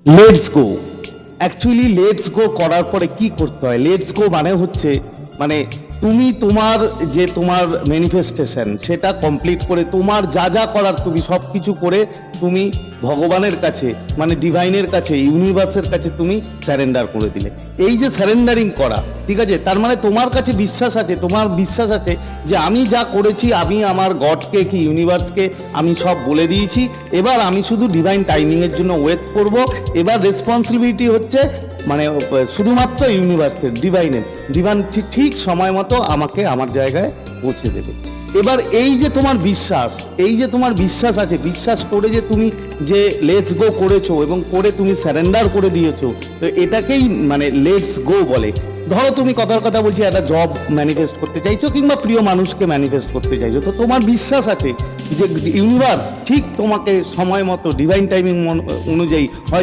Let's go. Actually let's go করার পরে কি করতে হয়? লেটস গো মানে হচ্ছে মানে তুমি তোমার যে তোমার ম্যানিফেস্টেশন সেটা কমপ্লিট করে তোমার যা যা করার তুমি সব কিছু করে তুমি ভগবানের কাছে মানে ডিভাইনের কাছে ইউনিভার্সের কাছে তুমি স্যারেন্ডার করে দিলে। এই যে স্যারেন্ডারিং করা, ঠিক আছে, তার মানে তোমার কাছে বিশ্বাস আছে, তোমার বিশ্বাস আছে যে আমি যা করেছি আমি আমার গডকে কি ইউনিভার্সকে আমি সব বলে দিয়েছি, এবার আমি শুধু ডিভাইন টাইমিংয়ের জন্য ওয়েট করব। এবার রেসপন্সিবিলিটি হচ্ছে মানে শুধুমাত্র ইউনিভার্সের ডিভাইন ঠিক সময় মতো আমাকে আমার জায়গায় পৌঁছে দেবে। এবার এই যে তোমার বিশ্বাস, এই যে তোমার বিশ্বাস আছে, বিশ্বাস করে যে তুমি যে লেটস গো করেছো এবং করে তুমি স্যারেন্ডার করে দিয়েছো, তো এটাকেই মানে লেটস গো বলে। ধরো তুমি কথার কথা বলছি একটা জব ম্যানিফেস্ট করতে চাইছো কিংবা প্রিয় মানুষকে ম্যানিফেস্ট করতে চাইছো, তো তোমার বিশ্বাস আছে যে ইউনিভার্স ঠিক তোমাকে সময় মতো ডিভাইন টাইমিং অনুযায়ী হয়